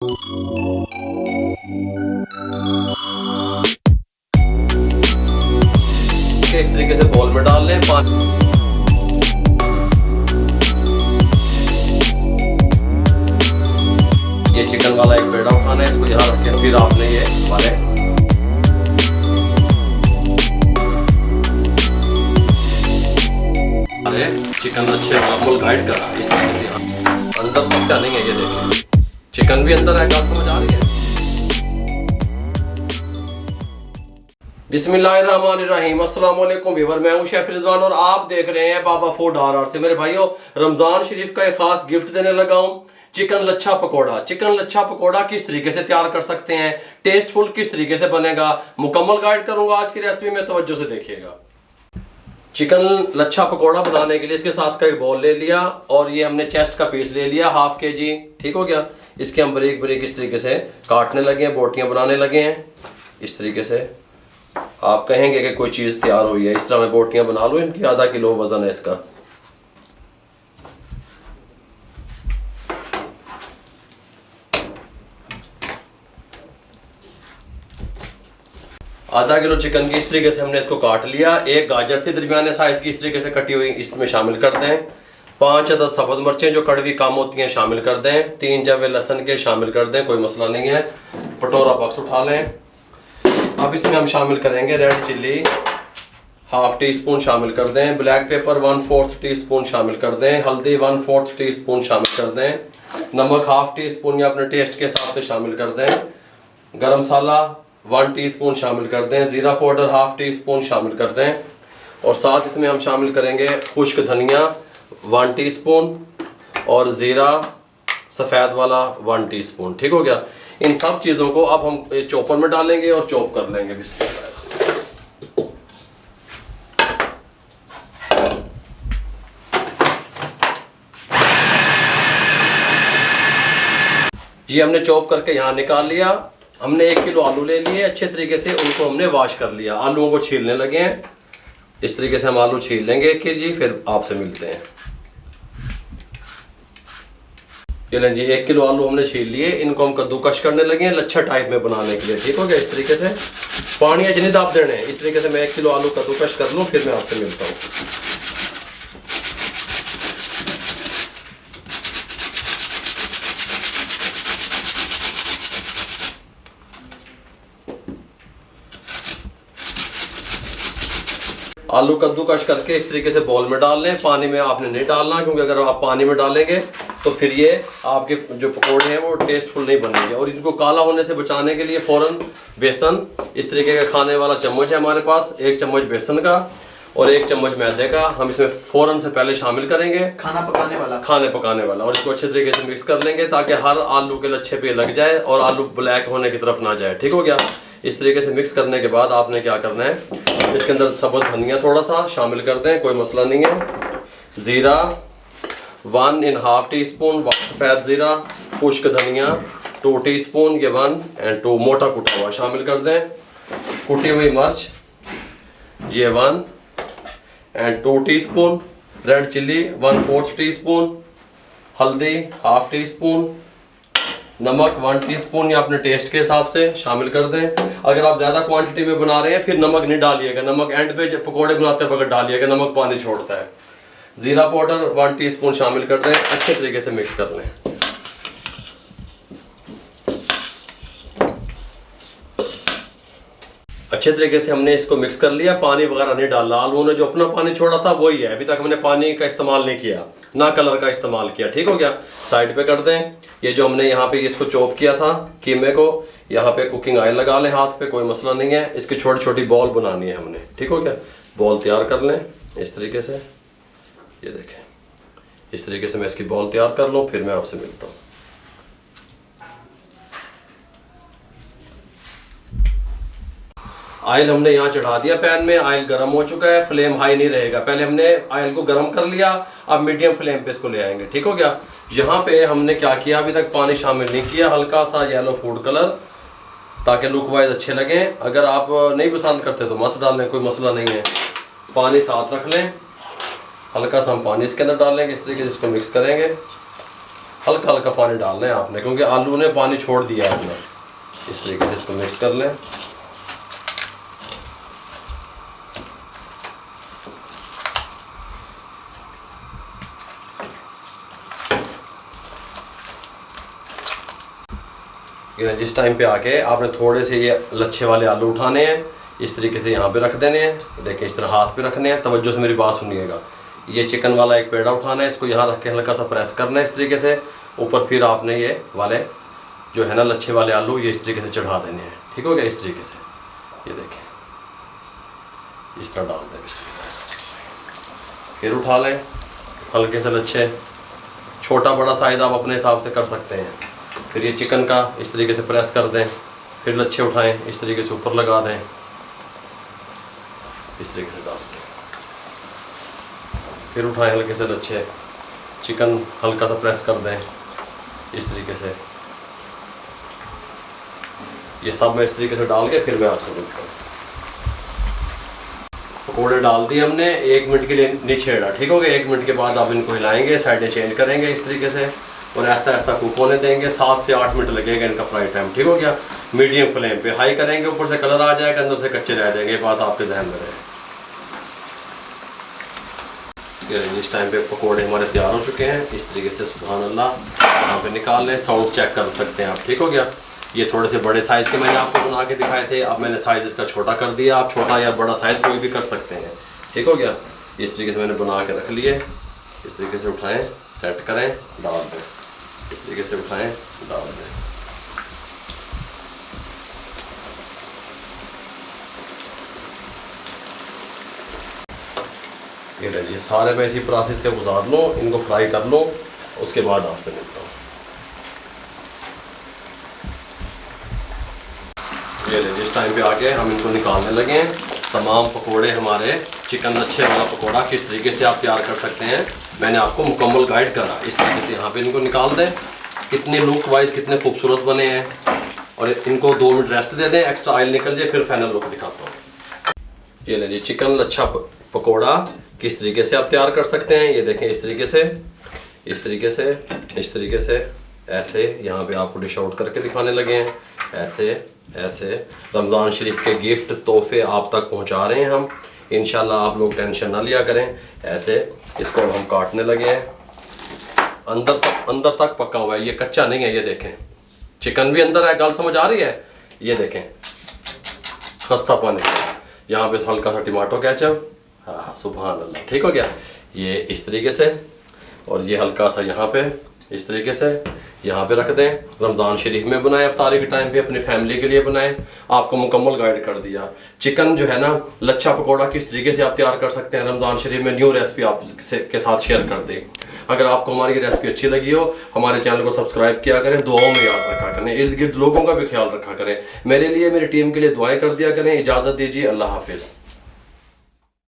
इस तरीके से बॉल में डाल लें पानी। ये चिकन वाला एक पेड़ा उठाना है, इसको यहाँ रखें। फिर आपने ये वाले चिकन अच्छे नॉर्मल गाइड करा इस तरीके से अंदर सब क्या नहीं है। ये देखिए चिकन भी अंदर है, बात समझ आ रही है। बिस्मिल्लाहिर्रहमानिर्रहीम, अस्सलाम वालेकुम व्यूअर, मैं हूं शेफ रिजवान और आप देख रहे हैं बाबा फूड RR से। मेरे भाइयों, रमजान शरीफ का एक खास गिफ्ट देने लगा हूं, चिकन लच्छा पकौड़ा। चिकन लच्छा पकौड़ा किस तरीके से तैयार कर सकते हैं, टेस्टफुल किस तरीके से बनेगा, मुकम्मल गाइड करूंगा आज की रेसिपी में, तवज्जो से देखिएगा। चिकन लच्छा पकौड़ा बनाने के लिए इसके साथ का एक बॉल ले लिया और ये हमने चेस्ट का पीस ले लिया, हाफ kg, ठीक हो गया। इसके हम बारीक बारीक इस तरीके से काटने लगे हैं, बोटियां बनाने लगे हैं। इस तरीके से आप कहेंगे कि कोई चीज़ तैयार हुई है, इस तरह मैं बोटियां बना लूँ। इनकी आधा किलो वजन है इसका। आधा किलो चिकन की इस तरीके से हमने इसको काट लिया। एक गाजर थी दरमियाने साइज की इस तरीके से कटी हुई, इसमें शामिल कर दें। 5 अदद सब्ज मिर्चें जो कड़वी काम होती हैं शामिल कर दें। 3 जवे लहसुन के शामिल कर दें, कोई मसला नहीं है। कटोरा बॉक्स उठा लें। अब इसमें हम शामिल करेंगे red chilli, half tea spoon शामिल कर दें। ब्लैक पेपर 1/4 टीस्पून शामिल कर दें। हल्दी 1/4 टीस्पून शामिल कर दें। नमक हाफ टी स्पून या अपने टेस्ट के हिसाब से शामिल कर दें। गरम मसाला 1 टीस्पून शामिल कर दें। ज़ीरा पाउडर हाफ टी स्पून शामिल कर दें। और साथ इसमें हम शामिल करेंगे खुश्क धनिया 1 टीस्पून और ज़ीरा सफ़ेद वाला 1 टीस्पून, ठीक हो गया। इन सब चीज़ों को अब हम चॉपर में डालेंगे और चॉप कर लेंगे। बिस्मिल्लाह। ये हमने चॉप करके यहाँ निकाल लिया। हमने 1 किलो आलू ले लिए, अच्छे तरीके से उनको हमने वॉश कर लिया। आलूओं को छीलने लगे हैं। इस तरीके से हम आलू छील लेंगे 1 kg, फिर आपसे मिलते हैं। ये लें जी, 1 किलो आलू हमने छील लिए। इनको हम कद्दूकश करने लगे हैं लच्छा टाइप में बनाने के लिए, ठीक हो गया। इस तरीके से पानी अजनी दाब देने हैं। इस तरीके से मैं 1 किलो आलू कद्दूकश कर लूँ, फिर मैं आपसे मिलता हूँ। आलू कद्दूकश करके इस तरीके से बॉल में डाल लें। पानी में आपने नहीं डालना, क्योंकि अगर आप पानी में डालेंगे तो फिर ये आपके जो पकौड़े हैं वो टेस्टफुल नहीं बनेंगे। और इनको काला होने से बचाने के लिए फ़ौरन बेसन, इस तरीके का खाने वाला चम्मच है हमारे पास, 1 चम्मच बेसन का और 1 चम्मच मैदे का हम इसमें फ़ौरन से पहले शामिल करेंगे। खाने पकाने वाला। और इसको अच्छे तरीके से मिक्स कर लेंगे ताकि हर आलू के लच्छे पे लग जाए और आलू ब्लैक होने की तरफ ना जाए, ठीक हो गया। इस तरीके से मिक्स करने के बाद आपने क्या करना है, इसके अंदर सब्ज़ धनिया थोड़ा सा शामिल कर दें, कोई मसला नहीं है। ज़ीरा 1.5 टीस्पून सफ़ेद ज़ीरा, खुश्क धनिया 2 टीस्पून, ये 1 और 2 मोटा कुटा हुआ शामिल कर दें। कुटी हुई मिर्च ये 1 और 2 टीस्पून। Red chilli 1/4 teaspoon. हल्दी हाफ टीस्पून। नमक 1 टीस्पून या अपने टेस्ट के हिसाब से शामिल कर दें। अगर आप ज़्यादा क्वांटिटी में बना रहे हैं फिर नमक नहीं डालिएगा, नमक एंड पे जब पकौड़े बनाते वक्त डालिएगा, नमक पानी छोड़ता है। ज़ीरा पाउडर 1 टीस्पून शामिल कर दें, अच्छे तरीके से मिक्स कर लें। अच्छे तरीके से हमने इसको मिक्स कर लिया, पानी वगैरह नहीं डाला। आलू ने जो अपना पानी छोड़ा था वही है, अभी तक हमने पानी का इस्तेमाल नहीं किया, ना कलर का इस्तेमाल किया, ठीक हो गया। साइड पे कर दें। ये जो हमने यहाँ पे इसको चॉप किया था कीमे को, यहाँ पे कुकिंग ऑयल लगा लें हाथ पे, कोई मसला नहीं है। इसकी छोटी छोटी बॉल बनानी है हमने, ठीक हो गया। बॉल तैयार कर लें इस तरीके से, ये देखें इस तरीके से मैं इसकी बॉल तैयार कर लूँ, फिर मैं आपसे मिलता हूँ। ऑयल हमने यहाँ चढ़ा दिया पैन में, ऑयल गर्म हो चुका है। फ्लेम हाई नहीं रहेगा, पहले हमने ऑयल को गर्म कर लिया, अब मीडियम फ्लेम पे इसको ले आएंगे, ठीक हो गया। यहाँ पे हमने क्या किया, अभी तक पानी शामिल नहीं किया, हल्का सा येलो फूड कलर ताकि लुक वाइज अच्छे लगें। अगर आप नहीं पसंद करते तो मत डालें, कोई मसला नहीं है। पानी साथ रख लें, हल्का सा हम पानी इसके अंदर डालेंगे, इस तरीके से इसको मिक्स करेंगे। हल्का हल्का पानी डालना है आपने, क्योंकि आलू ने पानी छोड़ दिया है अपना। इस तरीके से इसको मिक्स कर लें। जिस टाइम पे आके आपने थोड़े से ये लच्छे वाले आलू उठाने हैं, इस तरीके से यहाँ पे रख देने हैं। देखिए इस तरह हाथ पे रखने हैं, तवज्जो से मेरी बात सुनिएगा। ये चिकन वाला एक पेड़ा उठाना है, इसको यहाँ रख के हल्का सा प्रेस करना है इस तरीके से ऊपर। फिर आपने ये वाले जो है ना लच्छे वाले आलू, ये इस तरीके से चढ़ा देने हैं। ठीक हो गया? इस तरीके से ये देखें, इस तरह डाल दें। फिर उठा लें हल्के से लच्छे, छोटा बड़ा साइज़ आप अपने हिसाब से कर सकते हैं। फिर ये चिकन का इस तरीके से प्रेस कर दें। फिर लच्छे उठाएं, इस तरीके से ऊपर लगा दें, इस तरीके से डाल दें। फिर उठाएं हल्के से लच्छे, चिकन हल्का सा प्रेस कर दें इस तरीके से। ये सब मैं इस तरीके से डाल के फिर मैं आपसे मिलता हूँ। पकौड़े डाल दिए हमने, 1 मिनट के लिए नहीं छेड़ा। ठीक हो गया? 1 मिनट के बाद आप इनको हिलाएंगे, साइडें चेंज करेंगे इस तरीके से और ऐसा ऐसा कुक होने देंगे। 7 से 8 मिनट लगेगा इनका फ्राई टाइम। ठीक हो गया? मीडियम फ्लेम पे, हाई करेंगे ऊपर से कलर आ जाएगा, अंदर से कच्चे रह जाएंगे। ये बात आपके जहन में रहे। इस टाइम पे पकोड़े हमारे तैयार हो चुके हैं। इस तरीके से सुभान अल्लाह यहाँ पे निकाल लें। साउंड चेक कर सकते हैं आप। ठीक हो गया? ये थोड़े से बड़े साइज़ के मैंने आपको बना के दिखाए थे, अब मैंने साइज़ इसका छोटा कर दिया। आप छोटा या बड़ा साइज़ कोई भी कर सकते हैं। ठीक हो गया? इस तरीके से मैंने बना के रख लिए। इस तरीके से उठाएं, सेट करें, डाल दें। इस तरीके से उठाएं, डाल दें। ये लीजिए सारे मैं इसी प्रोसेस से गुजार लूँ, इनको फ्राई कर लूँ, उसके बाद आपसे मिलता हूँ। ये लीजिए इस टाइम पे आके हम इनको निकालने लगे हैं। तमाम पकोड़े हमारे चिकन लच्छे वाला पकोड़ा किस तरीके से आप तैयार कर सकते हैं मैंने आपको मुकम्मल गाइड करा। इस तरीके से यहाँ पे इनको निकाल दें। कितने लुक वाइज कितने खूबसूरत बने हैं। और इनको 2 मिनट रेस्ट दे दें, एक्स्ट्रा ऑयल निकल जाए, फिर फाइनल लुक दिखाता हूँ। ये लीजिए चिकन लच्छा पकोड़ा किस तरीके से आप तैयार कर सकते हैं। ये देखें इस तरीके से, इस तरीके से, इस तरीके से, ऐसे यहाँ पे आपको डिश आउट करके दिखाने लगे हैं। ऐसे ऐसे रमज़ान शरीफ के गिफ्ट तोहफे आप तक पहुँचा रहे हैं हम। इंशाल्लाह आप लोग टेंशन ना लिया करें। ऐसे इसको हम काटने लगे हैं। अंदर तक पका हुआ है, ये कच्चा नहीं है। ये देखें चिकन भी अंदर है। गल समझ आ रही है? ये देखें खस्ता पानी, यहाँ पे हल्का सा टमाटो केचप। हाँ सुभान अल्लाह। ठीक हो गया? ये इस तरीके से, और ये हल्का सा यहाँ पे इस तरीके से यहाँ पे रख दें। रमज़ान शरीफ में बनाएं, इफ्तारी के टाइम पे अपनी फैमिली के लिए बनाएं। आपको मुकम्मल गाइड कर दिया। चिकन जो है ना लच्छा पकोड़ा किस तरीके से आप तैयार कर सकते हैं रमज़ान शरीफ में, न्यू रेसिपी आप के साथ शेयर कर दें। अगर आपको हमारी ये रेसिपी अच्छी लगी हो, हमारे चैनल को सब्सक्राइब किया करें, दुआओं में याद रखा करें, इर्द गिर्द लोगों का भी ख्याल रखा करें। मेरे लिए, मेरी टीम के लिए दुआएं कर दिया करें। इजाज़त दीजिए, अल्लाह हाफिज़।